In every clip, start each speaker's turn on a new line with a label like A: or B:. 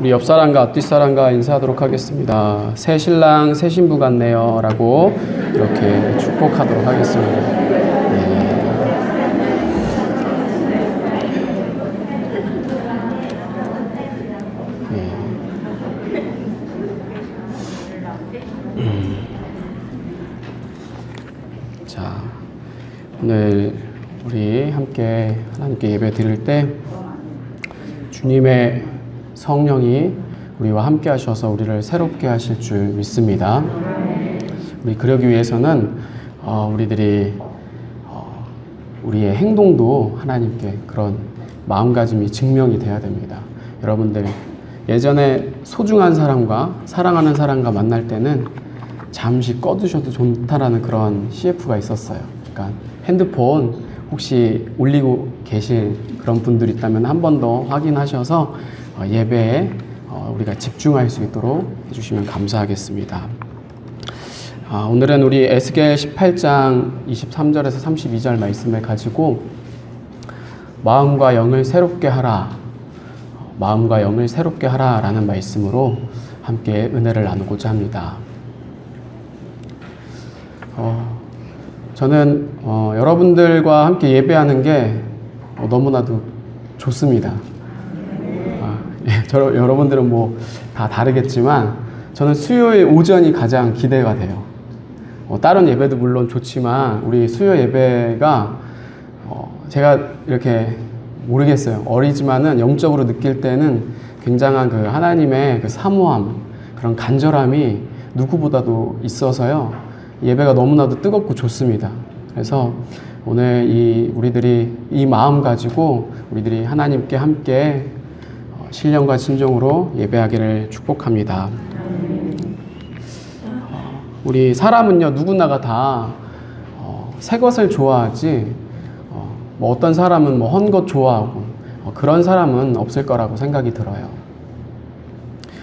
A: 우리 옆 사람과 앞뒷 사람과 인사하도록 하겠습니다. 새 신랑 새 신부 같네요 라고 이렇게 축복하도록 하겠습니다. 자, 오늘 우리 함께 하나님께 예배 드릴 때 주님의 성령이 우리와 함께 하셔서 우리를 새롭게 하실 줄 믿습니다. 우리 그러기 위해서는 우리들이 우리의 행동도 하나님께 그런 마음가짐이 증명이 돼야 됩니다. 여러분들 예전에 소중한 사람과 사랑하는 사람과 만날 때는 잠시 꺼두셔도 좋다라는 그런 CF가 있었어요. 그러니까 핸드폰 혹시 올리고 계실 그런 분들 있다면 한 번 더 확인하셔서 예배에 우리가 집중할 수 있도록 해주시면 감사하겠습니다. 오늘은 우리 에스겔 18장 23절에서 32절 말씀을 가지고 마음과 영을 새롭게 하라, 마음과 영을 새롭게 하라 라는 말씀으로 함께 은혜를 나누고자 합니다. 저는 여러분들과 함께 예배하는 게 너무나도 좋습니다. 여러분들은 뭐 다 다르겠지만 저는 수요일 오전이 가장 기대가 돼요. 다른 예배도 물론 좋지만 우리 수요 예배가 제가 이렇게 모르겠어요. 어리지만은 영적으로 느낄 때는 굉장한 그 하나님의 그 사모함, 그런 간절함이 누구보다도 있어서요. 예배가 너무나도 뜨겁고 좋습니다. 그래서 오늘 우리들이 이 마음 가지고 우리들이 하나님께 함께 신령과 진정으로 예배하기를 축복합니다. 우리 사람은요, 누구나가 다 새 것을 좋아하지, 뭐 어떤 사람은 뭐 헌 것 좋아하고 그런 사람은 없을 거라고 생각이 들어요.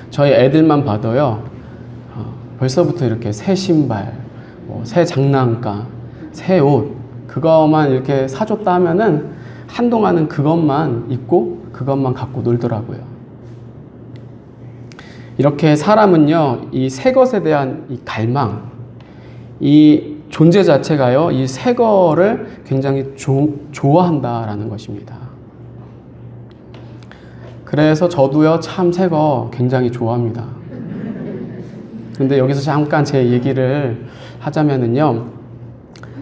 A: 저희 애들만 봐도요, 벌써부터 이렇게 새 신발, 새 장난감, 새 옷, 그거만 이렇게 사줬다 하면은 한동안은 그것만 입고 그것만 갖고 놀더라고요. 이렇게 사람은요, 이 새 것에 대한 이 갈망, 이 존재 자체가요, 이 새 거를 굉장히 좋아한다라는 것입니다. 그래서 저도요, 참 새 거 굉장히 좋아합니다. 근데 여기서 잠깐 제 얘기를 하자면은요,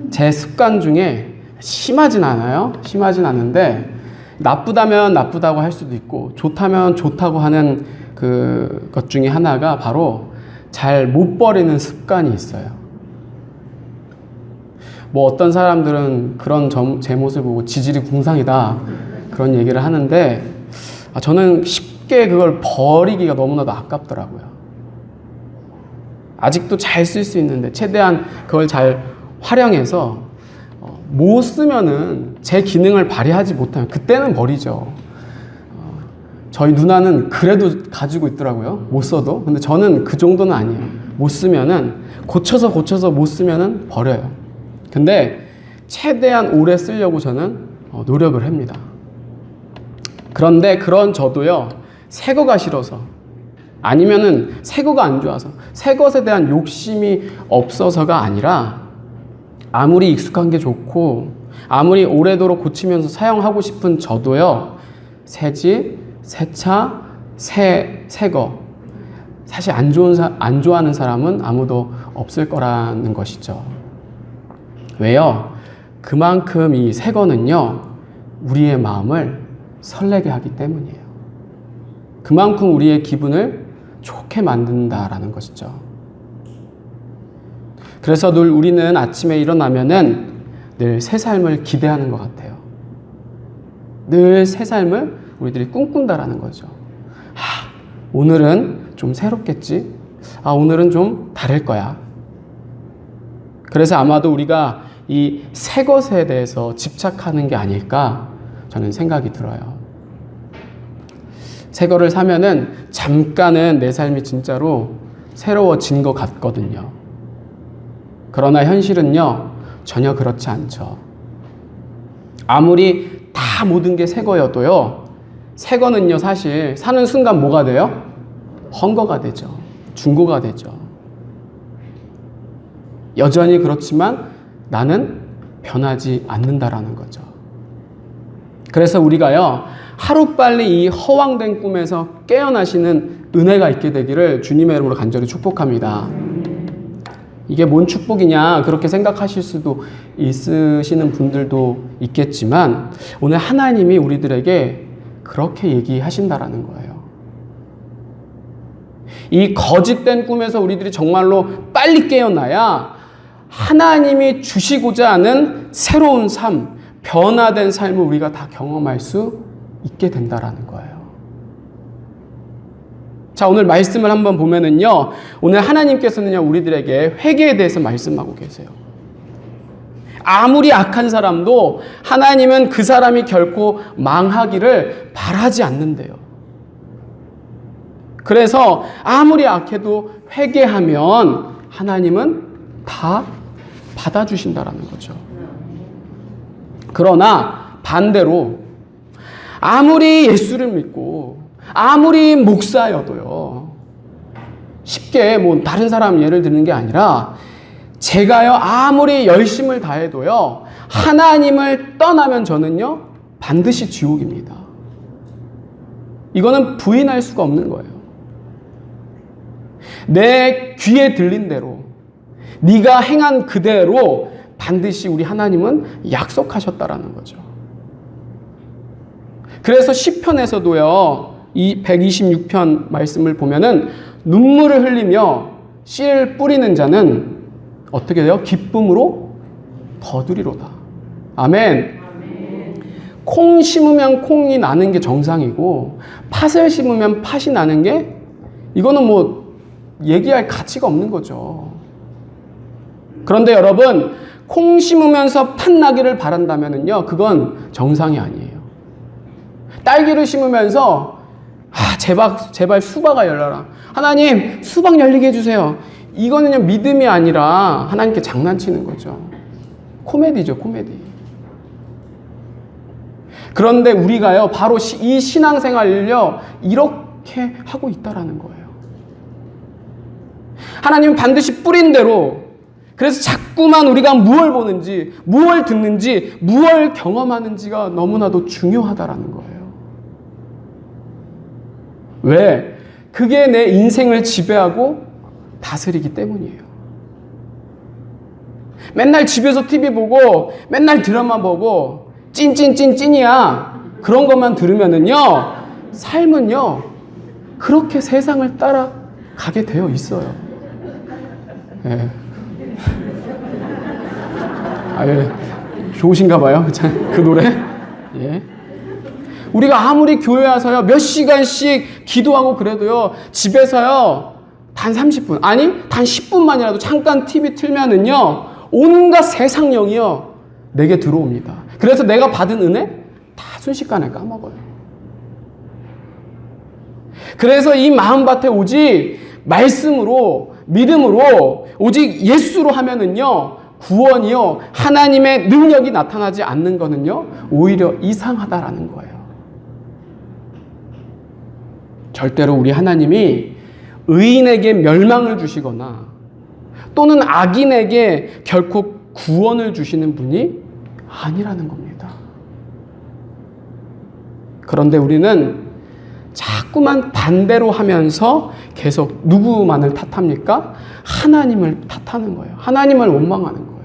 A: 제 습관 중에 심하진 않아요. 심하진 않은데 나쁘다면 나쁘다고 할 수도 있고 좋다면 좋다고 하는 그것 중에 하나가 바로 잘 못 버리는 습관이 있어요. 뭐 어떤 사람들은 그런 제 모습을 보고 지질이 궁상이다 그런 얘기를 하는데 저는 쉽게 그걸 버리기가 너무나도 아깝더라고요. 아직도 잘 쓸 수 있는데 최대한 그걸 잘 활용해서 못 쓰면은 제 기능을 발휘하지 못하면 그때는 버리죠. 저희 누나는 그래도 가지고 있더라고요. 못 써도. 근데 저는 그 정도는 아니에요. 못 쓰면은 고쳐서 못 쓰면은 버려요. 근데 최대한 오래 쓰려고 저는 노력을 합니다. 그런데 그런 저도요, 새 거가 싫어서 아니면은 새 거가 안 좋아서 새 것에 대한 욕심이 없어서가 아니라 아무리 익숙한 게 좋고 아무리 오래도록 고치면서 사용하고 싶은 저도요, 새 집, 새 차, 새 거 사실 안 좋아하는 사람은 아무도 없을 거라는 것이죠. 왜요? 그만큼 이 새 거는요, 우리의 마음을 설레게 하기 때문이에요. 그만큼 우리의 기분을 좋게 만든다라는 것이죠. 그래서 늘 우리는 아침에 일어나면은 늘 새 삶을 기대하는 것 같아요. 늘 새 삶을 우리들이 꿈꾼다라는 거죠. 오늘은 좀 새롭겠지? 오늘은 좀 다를 거야. 그래서 아마도 우리가 이 새 것에 대해서 집착하는 게 아닐까 저는 생각이 들어요. 새 거를 사면은 잠깐은 내 삶이 진짜로 새로워진 것 같거든요. 그러나 현실은요, 전혀 그렇지 않죠. 아무리 다 모든 게 새 거여도요, 새 거는요, 사실 사는 순간 뭐가 돼요? 헝거가 되죠. 중고가 되죠. 여전히 그렇지만 나는 변하지 않는다라는 거죠. 그래서 우리가요, 하루빨리 이 허황된 꿈에서 깨어나시는 은혜가 있게 되기를 주님의 이름으로 간절히 축복합니다. 이게 뭔 축복이냐 그렇게 생각하실 수도 있으시는 분들도 있겠지만 오늘 하나님이 우리들에게 그렇게 얘기하신다라는 거예요. 이 거짓된 꿈에서 우리들이 정말로 빨리 깨어나야 하나님이 주시고자 하는 새로운 삶, 변화된 삶을 우리가 다 경험할 수 있게 된다라는 거예요. 자, 오늘 말씀을 한번 보면은요, 오늘 하나님께서는요, 우리들에게 회개에 대해서 말씀하고 계세요. 아무리 악한 사람도 하나님은 그 사람이 결코 망하기를 바라지 않는데요. 그래서 아무리 악해도 회개하면 하나님은 다 받아주신다라는 거죠. 그러나 반대로 아무리 예수를 믿고 아무리 목사여도요, 쉽게 뭐 다른 사람 예를 드는 게 아니라 제가요 아무리 열심을 다해도요 하나님을 떠나면 저는요 반드시 지옥입니다. 이거는 부인할 수가 없는 거예요. 내 귀에 들린 대로 네가 행한 그대로 반드시 우리 하나님은 약속하셨다라는 거죠. 그래서 시편에서도요 이 126편 말씀을 보면은 눈물을 흘리며 씨를 뿌리는 자는 어떻게 돼요? 기쁨으로 거두리로다. 아멘. 콩 심으면 콩이 나는 게 정상이고 팥을 심으면 팥이 나는 게 이거는 뭐 얘기할 가치가 없는 거죠. 그런데 여러분, 콩 심으면서 팥 나기를 바란다면은요, 그건 정상이 아니에요. 딸기를 심으면서 제발 수박아 열려라. 하나님, 수박 열리게 해주세요. 이거는요, 믿음이 아니라 하나님께 장난치는 거죠. 코미디죠, 코미디. 그런데 우리가요, 바로 이 신앙생활을요, 이렇게 하고 있다라는 거예요. 하나님은 반드시 뿌린 대로, 그래서 자꾸만 우리가 무엇을 보는지, 무엇을 듣는지, 무엇을 경험하는지가 너무나도 중요하다라는 거예요. 왜? 그게 내 인생을 지배하고 다스리기 때문이에요. 맨날 집에서 TV 보고 맨날 드라마 보고 찐이야 그런 것만 들으면은요 삶은요 그렇게 세상을 따라가게 되어 있어요. 예. 좋으신가 봐요 그 노래. 예. 우리가 아무리 교회 와서요 몇 시간씩 기도하고 그래도요 집에서요 단 30분 아니 단 10분만이라도 잠깐 TV 틀면은요 온갖 세상령이요 내게 들어옵니다. 그래서 내가 받은 은혜 다 순식간에 까먹어요. 그래서 이 마음밭에 오직 말씀으로 믿음으로 오직 예수로 하면은요 구원이요 하나님의 능력이 나타나지 않는 거는요 오히려 이상하다라는 거예요. 절대로 우리 하나님이 의인에게 멸망을 주시거나 또는 악인에게 결코 구원을 주시는 분이 아니라는 겁니다. 그런데 우리는 자꾸만 반대로 하면서 계속 누구만을 탓합니까? 하나님을 탓하는 거예요. 하나님을 원망하는 거예요.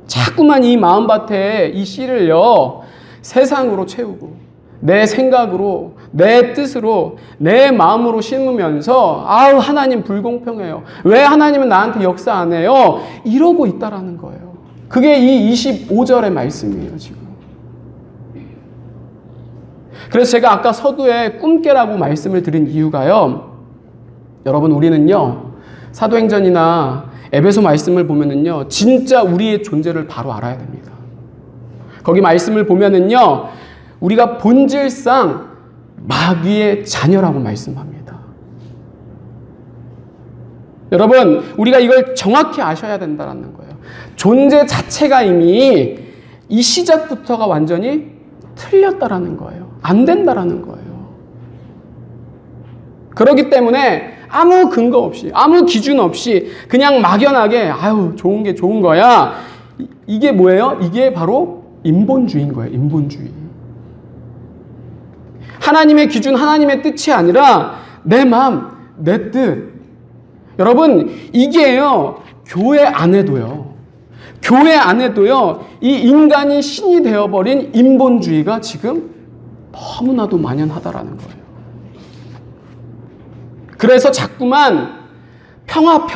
A: 자꾸만 이 마음밭에 이 씨를요 세상으로 채우고 내 생각으로 내 뜻으로 내 마음으로 심으면서 아우 하나님 불공평해요. 왜 하나님은 나한테 역사 안 해요? 이러고 있다라는 거예요. 그게 이 25절의 말씀이에요 지금. 그래서 제가 아까 서두에 꿈깨라고 말씀을 드린 이유가요. 여러분 우리는요 사도행전이나 에베소 말씀을 보면은요 진짜 우리의 존재를 바로 알아야 됩니다. 거기 말씀을 보면은요 우리가 본질상 마귀의 자녀라고 말씀합니다. 여러분 우리가 이걸 정확히 아셔야 된다는 거예요. 존재 자체가 이미 이 시작부터가 완전히 틀렸다라는 거예요. 안 된다라는 거예요. 그렇기 때문에 아무 근거 없이, 아무 기준 없이 그냥 막연하게 아유 좋은 게 좋은 거야. 이게 뭐예요? 이게 바로 인본주의인 거예요. 인본주의. 하나님의 기준, 하나님의 뜻이 아니라 내 마음, 내 뜻. 여러분, 이게요, 교회 안에도요, 이 인간이 신이 되어버린 인본주의가 지금 너무나도 만연하다라는 거예요. 그래서 자꾸만 평화,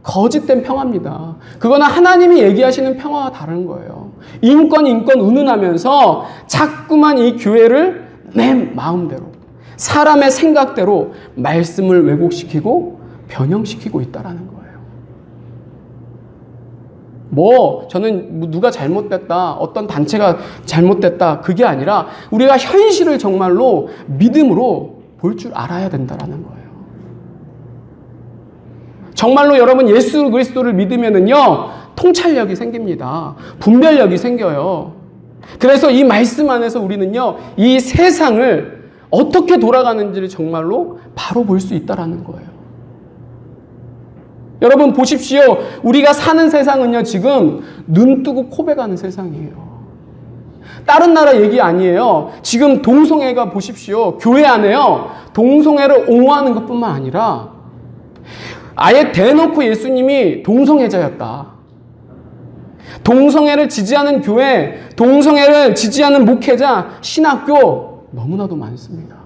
A: 거짓된 평화입니다. 그거는 하나님이 얘기하시는 평화와 다른 거예요. 인권 운운하면서 자꾸만 이 교회를 내 마음대로, 사람의 생각대로 말씀을 왜곡시키고 변형시키고 있다라는 거예요. 저는 누가 잘못됐다, 어떤 단체가 잘못됐다, 그게 아니라 우리가 현실을 정말로 믿음으로 볼 줄 알아야 된다라는 거예요. 정말로 여러분 예수 그리스도를 믿으면은요, 통찰력이 생깁니다. 분별력이 생겨요. 그래서 이 말씀 안에서 우리는요, 이 세상을 어떻게 돌아가는지를 정말로 바로 볼 수 있다라는 거예요. 여러분 보십시오. 우리가 사는 세상은요, 지금 눈 뜨고 코베가는 세상이에요. 다른 나라 얘기 아니에요. 지금 동성애가 보십시오. 교회 안에요, 동성애를 옹호하는 것뿐만 아니라 아예 대놓고 예수님이 동성애자였다, 동성애를 지지하는 교회, 동성애를 지지하는 목회자, 신학교 너무나도 많습니다.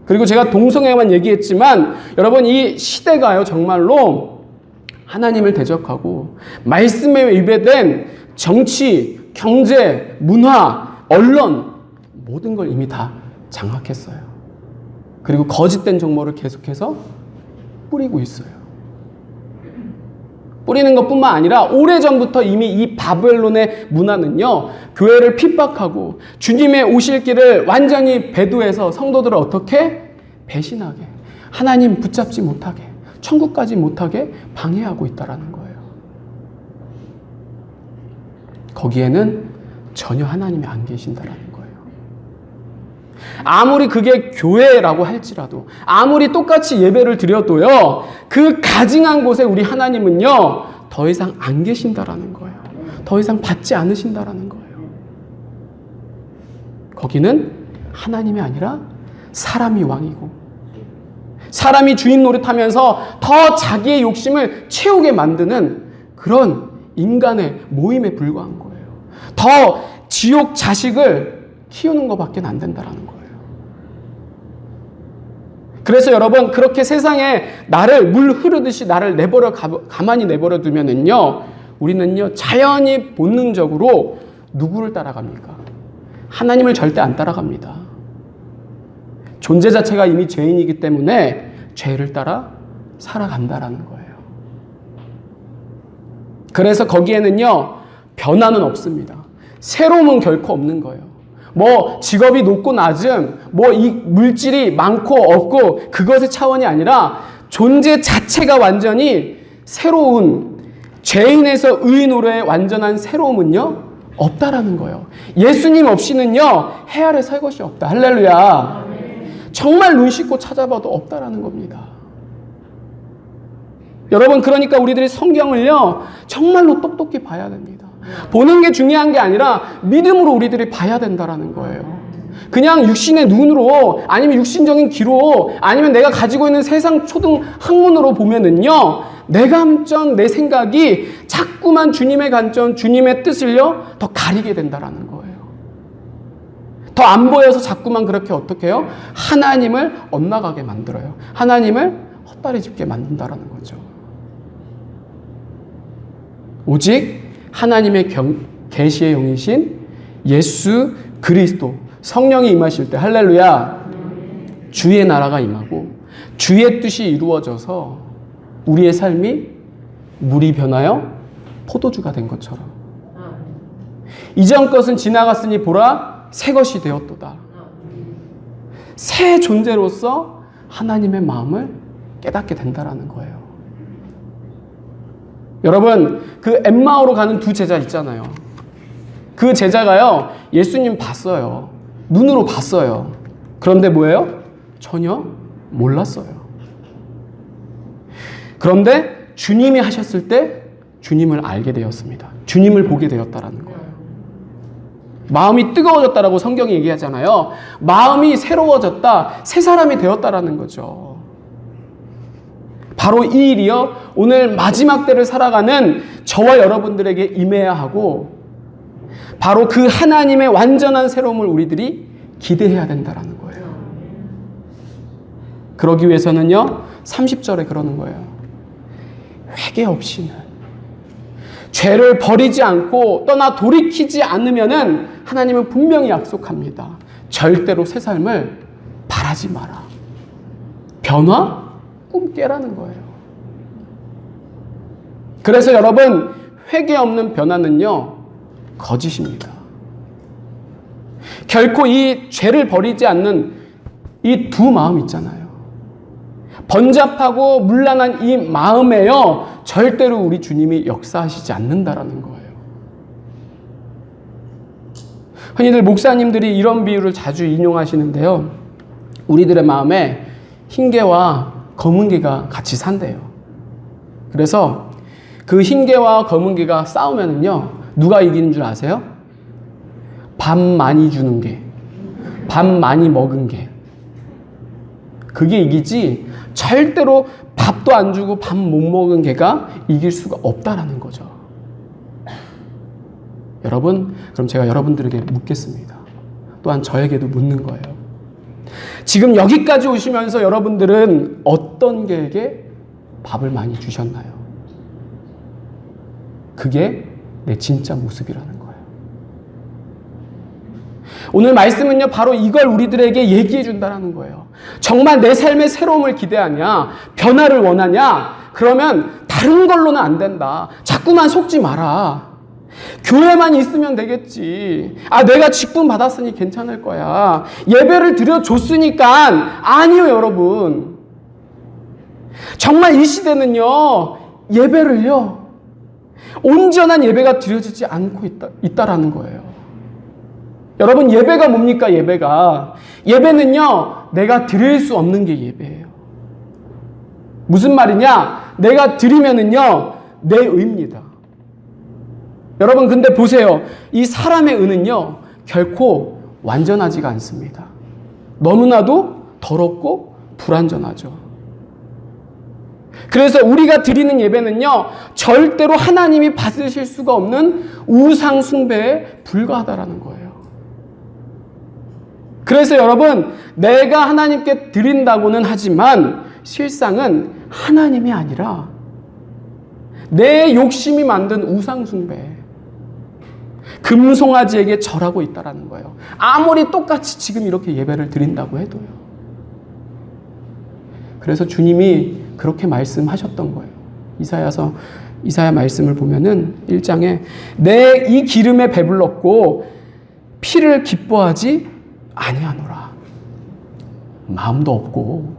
A: 그리고 제가 동성애만 얘기했지만 여러분 이 시대가요, 정말로 하나님을 대적하고 말씀에 위배된 정치, 경제, 문화, 언론 모든 걸 이미 다 장악했어요. 그리고 거짓된 정보를 계속해서 뿌리고 있어요. 뿌리는 것뿐만 아니라 오래전부터 이미 이 바벨론의 문화는요, 교회를 핍박하고 주님의 오실 길을 완전히 배도해서 성도들을 어떻게 배신하게, 하나님 붙잡지 못하게, 천국까지 못하게 방해하고 있다라는 거예요. 거기에는 전혀 하나님이 안 계신다라는 거예요. 아무리 그게 교회라고 할지라도, 아무리 똑같이 예배를 드려도요, 그 가증한 곳에 우리 하나님은요, 더 이상 안 계신다라는 거예요. 더 이상 받지 않으신다라는 거예요. 거기는 하나님이 아니라 사람이 왕이고, 사람이 주인 노릇하면서 더 자기의 욕심을 채우게 만드는 그런 인간의 모임에 불과한 거예요. 더 지옥 자식을 키우는 것밖에 안 된다라는 거예요. 그래서 여러분, 그렇게 세상에 나를 물 흐르듯이 나를 가만히 내버려 두면은요, 우리는요, 자연히 본능적으로 누구를 따라갑니까? 하나님을 절대 안 따라갑니다. 존재 자체가 이미 죄인이기 때문에 죄를 따라 살아간다라는 거예요. 그래서 거기에는요, 변화는 없습니다. 새로움은 결코 없는 거예요. 직업이 높고 낮음, 이 물질이 많고 없고 그것의 차원이 아니라 존재 자체가 완전히 새로운, 죄인에서 의인으로의 완전한 새로움은요, 없다라는 거예요. 예수님 없이는요, 해 아래 살 것이 없다. 할렐루야. 정말 눈 씻고 찾아봐도 없다라는 겁니다. 여러분, 그러니까 우리들이 성경을요, 정말로 똑똑히 봐야 됩니다. 보는 게 중요한 게 아니라 믿음으로 우리들이 봐야 된다라는 거예요. 그냥 육신의 눈으로, 아니면 육신적인 귀로, 아니면 내가 가지고 있는 세상 초등 학문으로 보면은요, 내 감정, 내 생각이 자꾸만 주님의 관점, 주님의 뜻을요, 더 가리게 된다라는 거예요. 더 안 보여서 자꾸만 그렇게 어떻게 해요? 하나님을 엇나가게 만들어요. 하나님을 헛다리 짚게 만든다라는 거죠. 오직 하나님의 계시의 영이신 예수 그리스도, 성령이 임하실 때, 할렐루야, 주의 나라가 임하고 주의 뜻이 이루어져서 우리의 삶이 물이 변하여 포도주가 된 것처럼, 이전 것은 지나갔으니 보라 새 것이 되었도다. 새 존재로서 하나님의 마음을 깨닫게 된다라는 거예요. 여러분, 그 엠마오로 가는 두 제자 있잖아요. 그 제자가요, 예수님 봤어요. 눈으로 봤어요. 그런데 뭐예요? 전혀 몰랐어요. 그런데 주님이 하셨을 때 주님을 알게 되었습니다. 주님을 보게 되었다라는 거예요. 마음이 뜨거워졌다라고 성경이 얘기하잖아요. 마음이 새로워졌다, 새 사람이 되었다라는 거죠. 바로 이 일이요, 오늘 마지막 때를 살아가는 저와 여러분들에게 임해야 하고, 바로 그 하나님의 완전한 새로움을 우리들이 기대해야 된다라는 거예요. 그러기 위해서는요, 30절에 그러는 거예요. 회개 없이는, 죄를 버리지 않고 떠나 돌이키지 않으면은 하나님은 분명히 약속합니다. 절대로 새 삶을 바라지 마라. 변화? 꿈 깨라는 거예요. 그래서 여러분, 회개 없는 변화는요, 거짓입니다. 결코 이 죄를 버리지 않는 이 두 마음 있잖아요. 번잡하고 문란한 이 마음에요, 절대로 우리 주님이 역사하시지 않는다라는 거예요. 흔히들 목사님들이 이런 비유를 자주 인용하시는데요. 우리들의 마음에 흰 개와 검은 개가 같이 산대요. 그래서 그 흰 개와 검은 개가 싸우면은요, 누가 이기는 줄 아세요? 밥 많이 주는 개, 밥 많이 먹은 개. 그게 이기지, 절대로 밥도 안 주고 밥 못 먹은 개가 이길 수가 없다라는 거죠. 여러분, 그럼 제가 여러분들에게 묻겠습니다. 또한 저에게도 묻는 거예요. 지금 여기까지 오시면서 여러분들은 어떤 개에게 밥을 많이 주셨나요? 그게 내 진짜 모습이라는 거예요. 오늘 말씀은요, 바로 이걸 우리들에게 얘기해 준다는 거예요. 정말 내 삶의 새로움을 기대하냐, 변화를 원하냐, 그러면 다른 걸로는 안 된다. 자꾸만 속지 마라. 교회만 있으면 되겠지. 아, 내가 직분 받았으니 괜찮을 거야. 예배를 드려줬으니까. 아니요, 여러분. 정말 이 시대는요, 예배를요, 온전한 예배가 드려지지 않고 있다라는 거예요. 여러분, 예배가 뭡니까, 예배가? 예배는요, 내가 드릴 수 없는 게 예배예요. 무슨 말이냐? 내가 드리면은요, 내 의입니다. 여러분, 근데 보세요. 이 사람의 의는요, 결코 완전하지가 않습니다. 너무나도 더럽고 불완전하죠. 그래서 우리가 드리는 예배는요, 절대로 하나님이 받으실 수가 없는 우상 숭배에 불과하다라는 거예요. 그래서 여러분, 내가 하나님께 드린다고는 하지만 실상은 하나님이 아니라 내 욕심이 만든 우상 숭배, 금송아지에게 절하고 있다라는 거예요. 아무리 똑같이 지금 이렇게 예배를 드린다고 해도요. 그래서 주님이 그렇게 말씀하셨던 거예요. 이사야 말씀을 보면은 1장에 내 이 기름에 배불렀고 피를 기뻐하지 아니하노라. 마음도 없고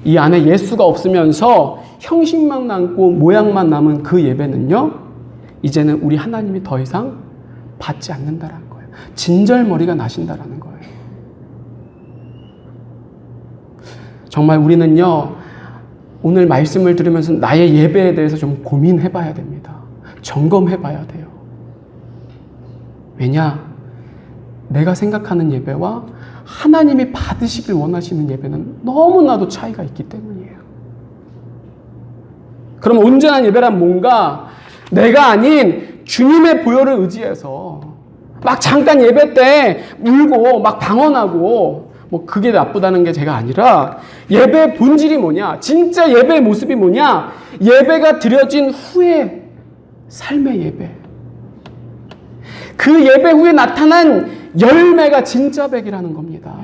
A: 이 안에 예수가 없으면서 형식만 남고 모양만 남은 그 예배는요, 이제는 우리 하나님이 더 이상 받지 않는다라는 거예요. 진절머리가 나신다라는 거예요. 정말 우리는요, 오늘 말씀을 들으면서 나의 예배에 대해서 좀 고민해 봐야 됩니다. 점검해 봐야 돼요. 왜냐? 내가 생각하는 예배와 하나님이 받으시길 원하시는 예배는 너무나도 차이가 있기 때문이에요. 그럼 온전한 예배란 뭔가? 내가 아닌 주님의 보혈을 의지해서 막 잠깐 예배 때 울고 막 방언하고 뭐 그게 나쁘다는 게 제가 아니라, 예배의 본질이 뭐냐? 진짜 예배의 모습이 뭐냐? 예배가 드려진 후에 삶의 예배. 그 예배 후에 나타난 열매가 진짜 백이라는 겁니다.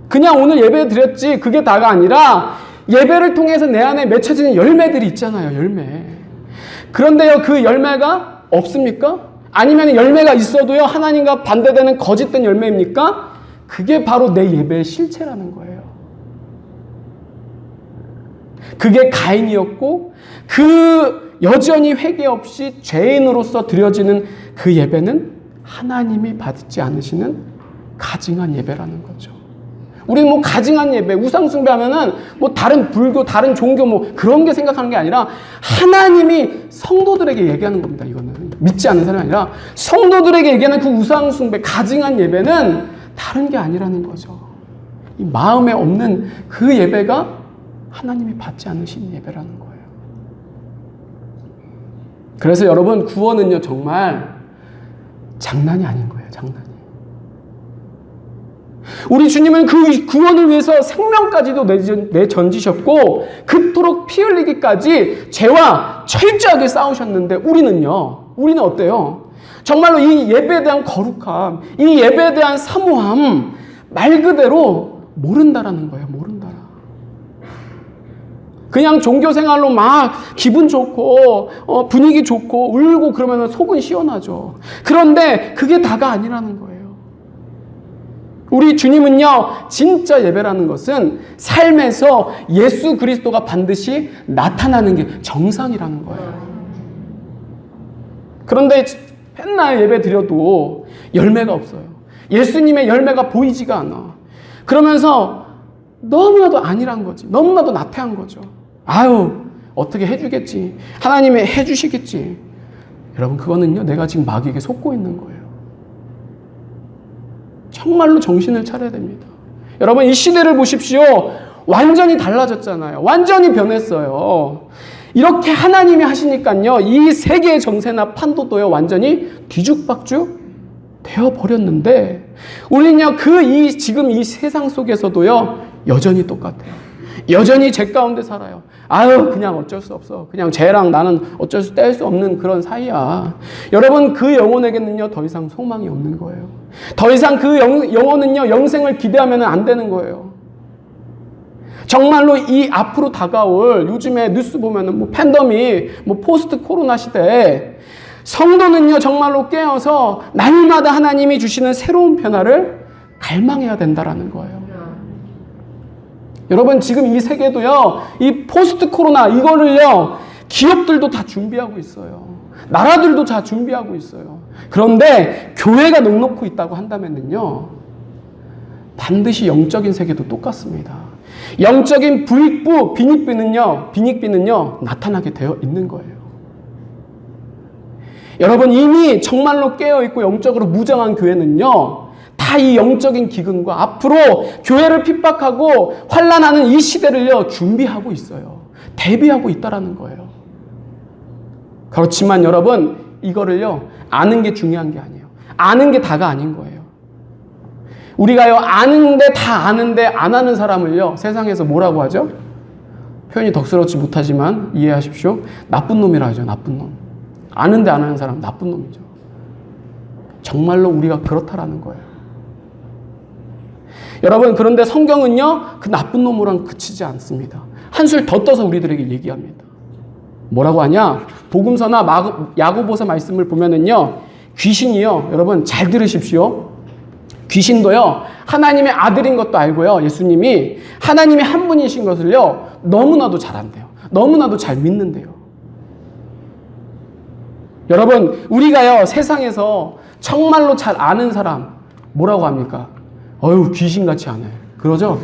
A: 그냥 오늘 예배 드렸지 그게 다가 아니라 예배를 통해서 내 안에 맺혀지는 열매들이 있잖아요. 열매. 그런데요, 그 열매가 없습니까? 아니면 열매가 있어도요, 하나님과 반대되는 거짓된 열매입니까? 그게 바로 내 예배의 실체라는 거예요. 그게 가인이었고, 그 여전히 회개 없이 죄인으로서 드려지는 그 예배는 하나님이 받지 않으시는 가증한 예배라는 거죠. 우리는 뭐 가증한 예배, 우상숭배 하면은 뭐 다른 불교, 다른 종교 뭐 그런 게 생각하는 게 아니라 하나님이 성도들에게 얘기하는 겁니다. 이거는 믿지 않는 사람이 아니라 성도들에게 얘기하는 그 우상숭배, 가증한 예배는 다른 게 아니라는 거죠. 이 마음에 없는 그 예배가 하나님이 받지 않으신 예배라는 거예요. 그래서 여러분, 구원은요 정말 장난이 아닌 거예요. 장난이. 우리 주님은 그 구원을 위해서 생명까지도 내던지셨고 그토록 피 흘리기까지 죄와 철저하게 싸우셨는데 우리는 어때요? 정말로 이 예배에 대한 거룩함, 이 예배에 대한 사모함 말 그대로 모른다라는 거예요. 모른다. 그냥 종교 생활로 막 기분 좋고 분위기 좋고 울고 그러면 속은 시원하죠. 그런데 그게 다가 아니라는 거예요. 우리 주님은요, 진짜 예배라는 것은 삶에서 예수 그리스도가 반드시 나타나는 게 정상이라는 거예요. 그런데 맨날 예배 드려도 열매가 없어요. 예수님의 열매가 보이지가 않아. 그러면서 너무나도 아니란 거지. 너무나도 나태한 거죠. 아유, 어떻게 해주겠지. 하나님이 해주시겠지. 여러분, 그거는요, 내가 지금 마귀에게 속고 있는 거예요. 정말로 정신을 차려야 됩니다. 여러분, 이 시대를 보십시오. 완전히 달라졌잖아요. 완전히 변했어요. 이렇게 하나님이 하시니까요, 이 세계의 정세나 판도도요, 완전히 뒤죽박죽 되어버렸는데, 우리는요, 지금 이 세상 속에서도요, 여전히 똑같아요. 여전히 죄 가운데 살아요. 아유, 그냥 어쩔 수 없어. 그냥 죄랑 나는 어쩔 수 뗄 수 없는 그런 사이야. 여러분, 그 영혼에게는요, 더 이상 소망이 없는 거예요. 더 이상 그 영혼은요, 영생을 기대하면 안 되는 거예요. 정말로 이 앞으로 다가올, 요즘에 뉴스 보면은 뭐 팬데믹, 뭐 포스트 코로나 시대에 성도는요, 정말로 깨어서 날마다 하나님이 주시는 새로운 변화를 갈망해야 된다라는 거예요. 여러분, 지금 이 세계도요, 이 포스트 코로나 이거를요, 기업들도 다 준비하고 있어요. 나라들도 다 준비하고 있어요. 그런데 교회가 넉넉히 있다고 한다면요, 반드시 영적인 세계도 똑같습니다. 영적인 부익부, 빈익비는요, 나타나게 되어 있는 거예요. 여러분, 이미 정말로 깨어있고 영적으로 무장한 교회는요, 다 이 영적인 기근과 앞으로 교회를 핍박하고 환난하는 이 시대를요, 준비하고 있어요. 대비하고 있다라는 거예요. 그렇지만 여러분, 이거를요, 아는 게 중요한 게 아니에요. 아는 게 다가 아닌 거예요. 우리가요, 다 아는데 안 하는 사람을요, 세상에서 뭐라고 하죠? 표현이 덕스럽지 못하지만 이해하십시오. 나쁜 놈이라 하죠. 나쁜 놈. 아는데 안 하는 사람 나쁜 놈이죠. 정말로 우리가 그렇다라는 거예요. 여러분, 그런데 성경은요, 그 나쁜 놈으로는 그치지 않습니다. 한술 더 떠서 우리들에게 얘기합니다. 뭐라고 하냐? 복음서나 야고보서 말씀을 보면은요, 귀신이요, 여러분 잘 들으십시오. 귀신도요, 하나님의 아들인 것도 알고요, 예수님이 하나님의 한 분이신 것을요, 너무나도 잘 안대요. 너무나도 잘 믿는데요. 여러분, 우리가요, 세상에서 정말로 잘 아는 사람 뭐라고 합니까? 어휴, 귀신같이 안 해. 그러죠?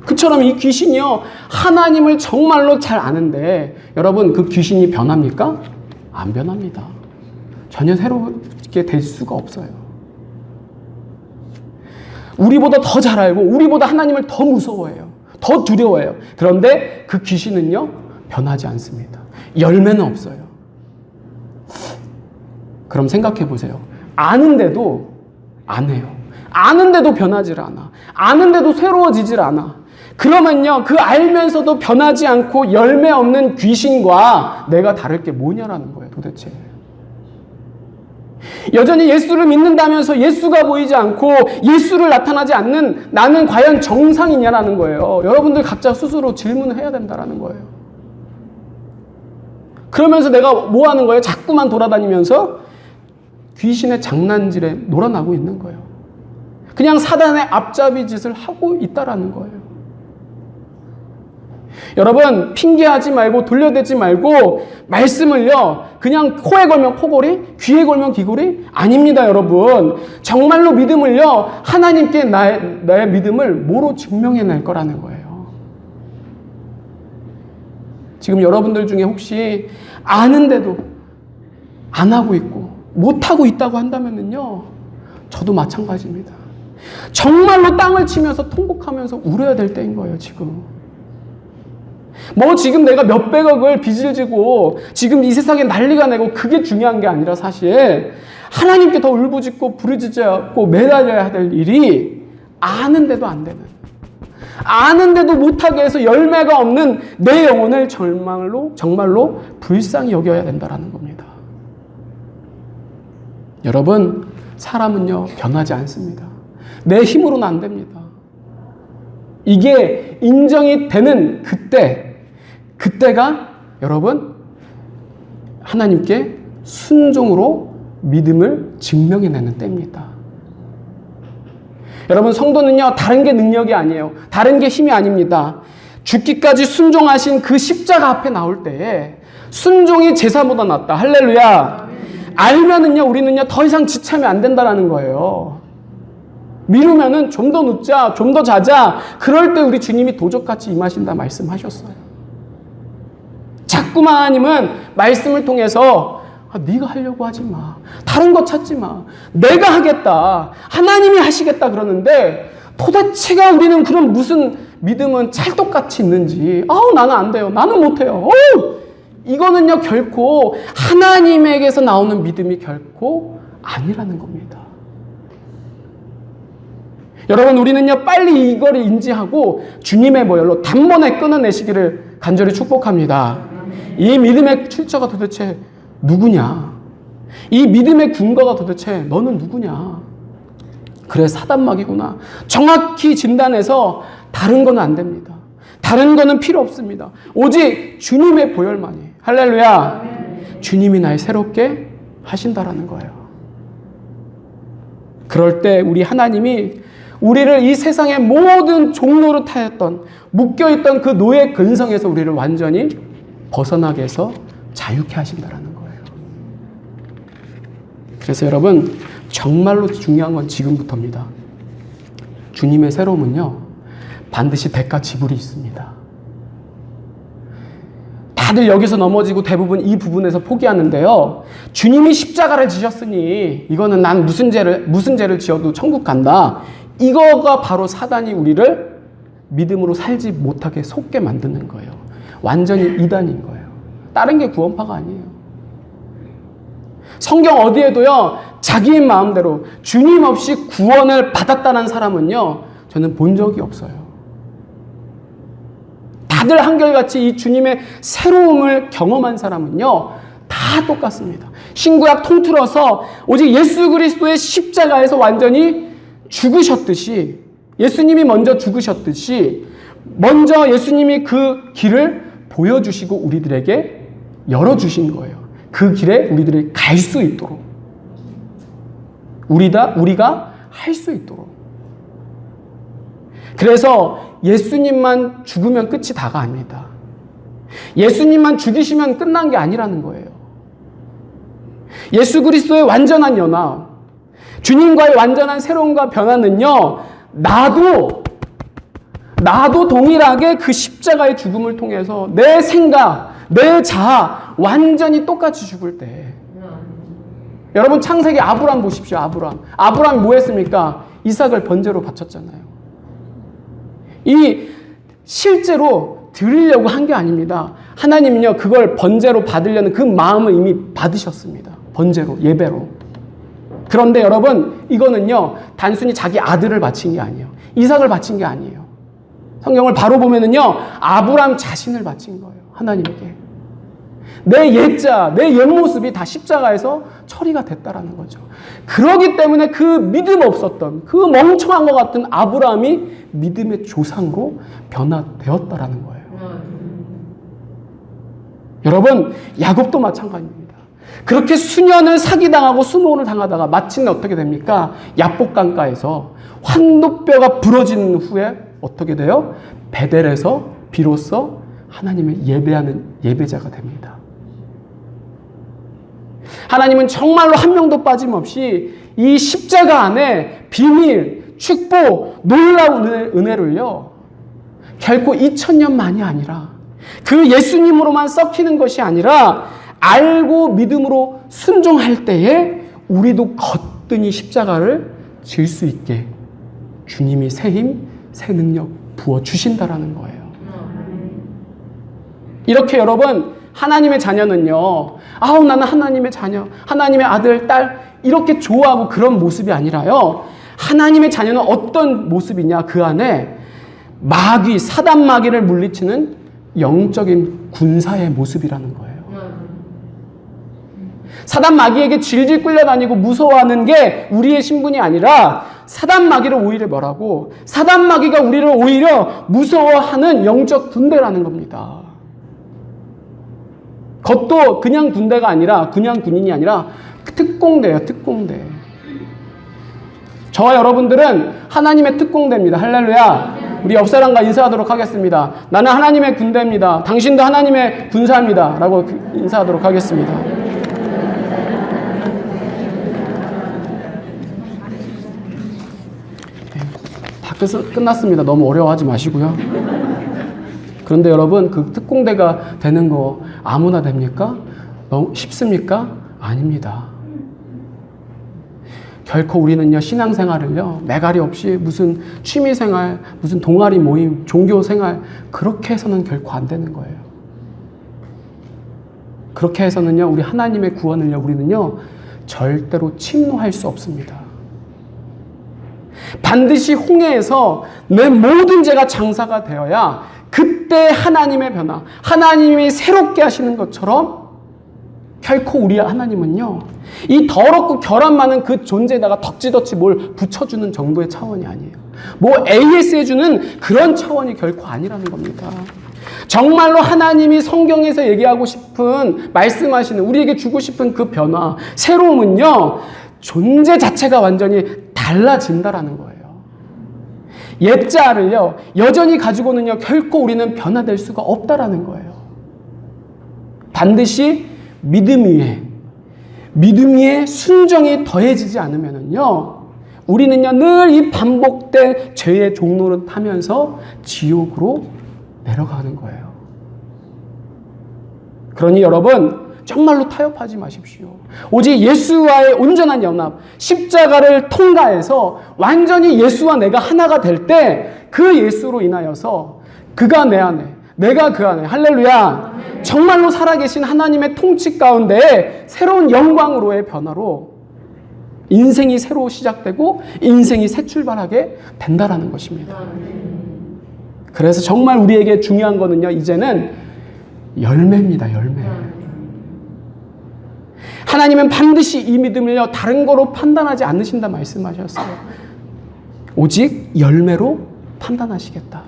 A: 그처럼 이 귀신이요, 하나님을 정말로 잘 아는데, 여러분, 그 귀신이 변합니까? 안 변합니다. 전혀 새롭게 될 수가 없어요. 우리보다 더 잘 알고, 우리보다 하나님을 더 무서워해요. 더 두려워해요. 그런데 그 귀신은요, 변하지 않습니다. 열매는 없어요. 그럼 생각해 보세요. 아는데도 안 해요. 아는데도 변하질 않아. 아는데도 새로워지질 않아. 그러면요, 그 알면서도 변하지 않고 열매 없는 귀신과 내가 다를 게 뭐냐라는 거예요, 도대체. 여전히 예수를 믿는다면서 예수가 보이지 않고 예수를 나타나지 않는 나는 과연 정상이냐라는 거예요. 여러분들 각자 스스로 질문을 해야 된다라는 거예요. 그러면서 내가 뭐 하는 거예요? 자꾸만 돌아다니면서 귀신의 장난질에 놀아나고 있는 거예요. 그냥 사단의 앞잡이 짓을 하고 있다라는 거예요. 여러분, 핑계하지 말고 돌려대지 말고 말씀을요 그냥 코에 걸면 코골이, 귀에 걸면 귀골이 아닙니다. 여러분, 정말로 믿음을요 하나님께 나의 믿음을 뭐로 증명해낼 거라는 거예요. 지금 여러분들 중에 혹시 아는데도 안 하고 있고 못하고 있다고 한다면요, 저도 마찬가지입니다. 정말로 땅을 치면서 통곡하면서 울어야 될 때인 거예요. 지금 내가 몇백억을 빚을 지고 지금 이 세상에 난리가 나고 그게 중요한 게 아니라 사실 하나님께 더 울부짖고 부르짖고 매달려야 될 일이 아는데도 안 되는, 아는데도 못하게 해서 열매가 없는 내 영혼을 정말로 불쌍히 여겨야 된다는 겁니다. 여러분, 사람은요 변하지 않습니다. 내 힘으로는 안 됩니다. 이게 인정이 되는 그때가 여러분 하나님께 순종으로 믿음을 증명해내는 때입니다. 여러분, 성도는요 다른 게 능력이 아니에요. 다른 게 힘이 아닙니다. 죽기까지 순종하신 그 십자가 앞에 나올 때에 순종이 제사보다 낫다. 할렐루야. 알면은요 우리는요 더 이상 지체하면 안 된다라는 거예요. 미루면은 좀 더 눕자, 좀 더 자자. 그럴 때 우리 주님이 도적같이 임하신다 말씀하셨어요. 자꾸만 하나님은 말씀을 통해서 네가 하려고 하지 마, 다른 거 찾지 마, 내가 하겠다, 하나님이 하시겠다 그러는데 도대체가 우리는 그런 무슨 믿음은 찰떡같이 있는지, 나는 안 돼요, 나는 못해요, 이거는요 결코 하나님에게서 나오는 믿음이 결코 아니라는 겁니다. 여러분, 우리는요 빨리 이걸 인지하고 주님의 보혈로 단번에 끊어내시기를 간절히 축복합니다. 이 믿음의 출처가 도대체 누구냐? 이 믿음의 근거가 도대체 너는 누구냐? 그래, 사단막이구나. 정확히 진단해서 다른 건 안 됩니다. 다른 거는 필요 없습니다. 오직 주님의 보혈만이. 할렐루야. 주님이 날 새롭게 하신다라는 거예요. 그럴 때 우리 하나님이 우리를 이 세상의 모든 종로로 타였던, 묶여있던 그 노예 근성에서 우리를 완전히 벗어나게 해서 자유케 하신다라는 거예요. 그래서 여러분, 정말로 중요한 건 지금부터입니다. 주님의 새로움은요 반드시 대가 지불이 있습니다. 다들 여기서 넘어지고 대부분 이 부분에서 포기하는데요, 주님이 십자가를 지셨으니 이거는 난 무슨 죄를 지어도 천국 간다, 이거가 바로 사단이 우리를 믿음으로 살지 못하게 속게 만드는 거예요. 완전히 이단인 거예요. 다른 게 구원파가 아니에요. 성경 어디에도요 자기 마음대로 주님 없이 구원을 받았다는 사람은요 저는 본 적이 없어요. 다들 한결같이 이 주님의 새로움을 경험한 사람은요 다 똑같습니다. 신구약 통틀어서 오직 예수 그리스도의 십자가에서 완전히 죽으셨듯이, 예수님이 먼저 죽으셨듯이 먼저 예수님이 그 길을 보여주시고 우리들에게 열어주신 거예요. 그 길에 우리들이 갈 수 있도록, 우리가 할 수 있도록. 그래서 예수님만 죽으면 끝이 다가 아닙니다. 예수님만 죽이시면 끝난 게 아니라는 거예요. 예수 그리스도의 완전한 연합, 주님과의 완전한 새로움과 변화는요 나도 동일하게 그 십자가의 죽음을 통해서 내 생각, 내 자아 완전히 똑같이 죽을 때, 여러분 창세기 아브람 보십시오. 아브람이 뭐 했습니까? 이삭을 번제로 바쳤잖아요. 이 실제로 드리려고 한 게 아닙니다. 하나님은요 그걸 번제로 받으려는 그 마음을 이미 받으셨습니다. 번제로, 예배로. 그런데 여러분, 이거는요 단순히 자기 아들을 바친 게 아니에요. 이삭을 바친 게 아니에요. 성경을 바로 보면은요 아브람 자신을 바친 거예요. 하나님께. 내 옛자, 내 옛모습이 다 십자가에서 처리가 됐다라는 거죠. 그러기 때문에 그 믿음 없었던, 그 멍청한 것 같은 아브라함이 믿음의 조상으로 변화되었다라는 거예요. 여러분, 야곱도 마찬가지입니다. 그렇게 수년을 사기당하고 수모를 당하다가 마침내 어떻게 됩니까? 야복강가에서 환도뼈가 부러진 후에 어떻게 돼요? 베델에서 비로소 하나님을 예배하는 예배자가 됩니다. 하나님은 정말로 한 명도 빠짐없이 이 십자가 안에 비밀, 축복, 놀라운 은혜를요, 결코 2000년만이 아니라 그 예수님으로만 썩히는 것이 아니라 알고 믿음으로 순종할 때에 우리도 거뜬히 십자가를 질 수 있게 주님이 새 힘, 새 능력 부어주신다라는 거예요. 이렇게 여러분, 하나님의 자녀는요, 아우 나는 하나님의 자녀, 하나님의 아들, 딸 이렇게 좋아하고 그런 모습이 아니라요, 하나님의 자녀는 어떤 모습이냐, 그 안에 마귀, 사단 마귀를 물리치는 영적인 군사의 모습이라는 거예요. 사단 마귀에게 질질 끌려다니고 무서워하는 게 우리의 신분이 아니라 사단 마귀를 오히려 뭐라고? 사단 마귀가 우리를 오히려 무서워하는 영적 군대라는 겁니다. 그것도 그냥 군대가 아니라, 그냥 군인이 아니라 특공대예요, 특공대. 저와 여러분들은 하나님의 특공대입니다. 할렐루야. 우리 옆 사람과 인사하도록 하겠습니다. 나는 하나님의 군대입니다. 당신도 하나님의 군사입니다. 라고 인사하도록 하겠습니다. 다 끝났습니다. 너무 어려워하지 마시고요. 그런데 여러분, 그 특공대가 되는 거 아무나 됩니까? 너무 쉽습니까? 아닙니다. 결코 우리는요, 신앙생활을요, 매가리 없이 무슨 취미생활, 무슨 동아리 모임, 종교생활, 그렇게 해서는 결코 안 되는 거예요. 그렇게 해서는요, 우리 하나님의 구원을요, 우리는요, 절대로 침노할 수 없습니다. 반드시 홍해에서 내 모든 죄가 장사가 되어야 그때 하나님의 변화, 하나님이 새롭게 하시는 것처럼 결코 우리 하나님은요, 이 더럽고 결함 많은 그 존재에다가 덕지덕지 뭘 붙여주는 정도의 차원이 아니에요. 뭐 AS 해주는 그런 차원이 결코 아니라는 겁니다. 정말로 하나님이 성경에서 얘기하고 싶은, 말씀하시는, 우리에게 주고 싶은 그 변화, 새로움은요, 존재 자체가 완전히 달라진다라는 거예요. 옛자를요, 여전히 가지고는요, 결코 우리는 변화될 수가 없다라는 거예요. 반드시 믿음 위에 순정이 더해지지 않으면은요, 우리는요, 늘 이 반복된 죄의 종로를 타면서 지옥으로 내려가는 거예요. 그러니 여러분, 정말로 타협하지 마십시오. 오직 예수와의 온전한 연합, 십자가를 통과해서 완전히 예수와 내가 하나가 될 때 그 예수로 인하여서 그가 내 안에, 내가 그 안에, 할렐루야, 정말로 살아계신 하나님의 통치 가운데 새로운 영광으로의 변화로 인생이 새로 시작되고 인생이 새 출발하게 된다라는 것입니다. 그래서 정말 우리에게 중요한 거는요, 이제는 열매입니다. 열매. 하나님은 반드시 이 믿음을요, 다른 거로 판단하지 않으신다 말씀하셨어요. 오직 열매로 판단하시겠다.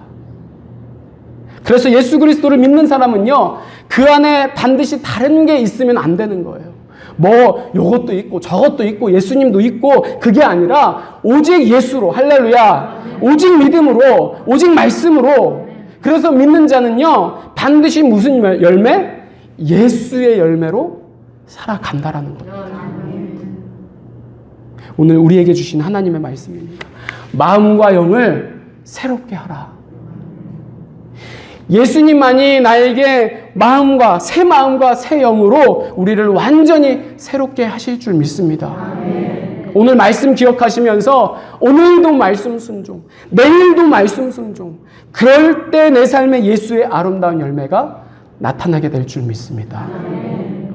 A: 그래서 예수 그리스도를 믿는 사람은요, 그 안에 반드시 다른 게 있으면 안 되는 거예요. 뭐 요것도 있고 저것도 있고 예수님도 있고, 그게 아니라 오직 예수로, 할렐루야, 오직 믿음으로, 오직 말씀으로. 그래서 믿는 자는요, 반드시 무슨 열매? 예수의 열매로 살아간다라는 겁니다. 오늘 우리에게 주신 하나님의 말씀입니다. 마음과 영을 새롭게 하라. 예수님만이 나에게 새 마음과 새 영으로 우리를 완전히 새롭게 하실 줄 믿습니다. 오늘 말씀 기억하시면서 오늘도 말씀 순종, 내일도 말씀 순종, 그럴 때 내 삶에 예수의 아름다운 열매가 나타나게 될 줄 믿습니다.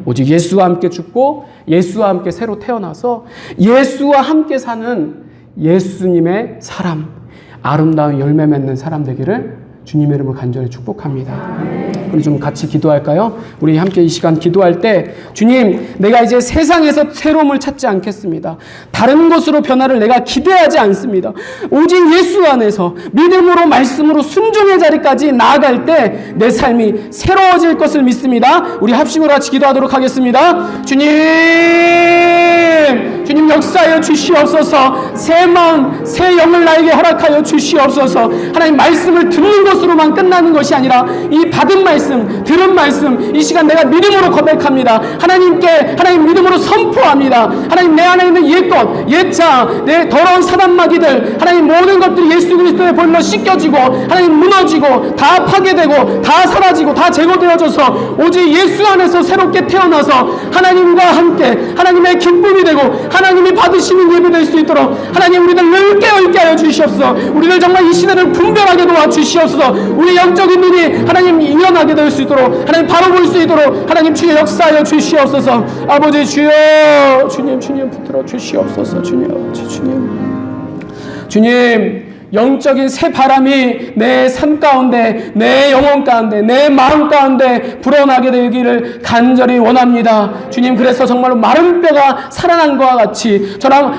A: 오직 예수와 함께 죽고 예수와 함께 새로 태어나서 예수와 함께 사는 예수님의 사람, 아름다운 열매 맺는 사람 되기를 주님의 이름으로 간절히 축복합니다. 우리 좀 같이 기도할까요? 우리 함께 이 시간 기도할 때, 주님, 내가 이제 세상에서 새로움을 찾지 않겠습니다. 다른 것으로 변화를 내가 기대하지 않습니다. 오직 예수 안에서 믿음으로 말씀으로 순종의 자리까지 나아갈 때 내 삶이 새로워질 것을 믿습니다. 우리 합심으로 같이 기도하도록 하겠습니다. 주님, 주님 역사하여 주시옵소서. 새 마음, 새 영을 나에게 허락하여 주시옵소서. 하나님 말씀을 듣는 것으로만 끝나는 것이 아니라 이 받은 말씀, 들은 말씀, 이 시간 내가 믿음으로 고백합니다. 하나님께 하나님 믿음으로 선포합니다. 하나님 내 안에 있는 옛것, 옛자, 내 더러운 사단마귀들, 하나님 모든 것들이 예수 그리스도의 볼로 씻겨지고 하나님 무너지고 다 파괴되고 다 사라지고 다 제거되어져서 오직 예수 안에서 새롭게 태어나서 하나님과 함께 하나님의 기쁨이 되고 하나님이 받으시는 예배 될 수 있도록 하나님 우리들을 깨어있게 하여 주시옵소서. 우리를 정말 이 시대를 분별하게 도와주시옵소서. 우리 영적인 눈이 하나님 일어나게 될 수 있도록 하나님 바로 볼 수 있도록 하나님 주의 역사하여 주시옵소서. 아버지 주여, 주님 붙들어 주시옵소서. 주님 영적인 새 바람이 내 삶 가운데, 내 영혼 가운데, 내 마음 가운데 불어나게 되기를 간절히 원합니다. 주님, 그래서 정말로 마른 뼈가 살아난 것과 같이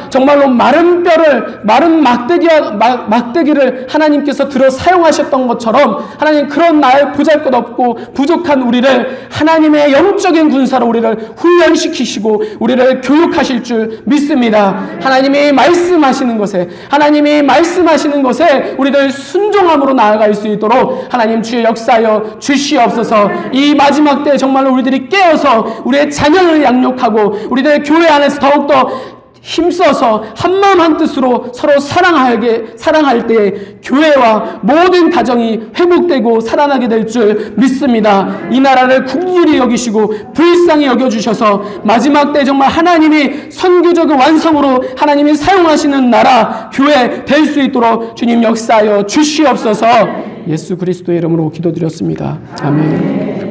A: 정말로 마른 뼈를, 마른 막대기를 하나님께서 들어 사용하셨던 것처럼 하나님 그런 나의 보잘것없고 부족한 우리를 하나님의 영적인 군사로 우리를 훈련시키시고 우리를 교육하실 줄 믿습니다. 하나님이 말씀하시는 것에 우리들 순종함으로 나아갈 수 있도록 하나님 주의 역사하여 주시옵소서. 이 마지막 때에 정말로 우리들이 깨어서 우리의 자녀를 양육하고 우리들의 교회 안에서 더욱더 힘써서 한마음 한뜻으로 서로 사랑할 때에 교회와 모든 가정이 회복되고 살아나게 될 줄 믿습니다. 이 나라를 긍휼히 여기시고 불쌍히 여겨주셔서 마지막 때 정말 하나님이 선교적인 완성으로 하나님이 사용하시는 나라 교회 될 수 있도록 주님 역사하여 주시옵소서. 예수 그리스도의 이름으로 기도드렸습니다. 아멘.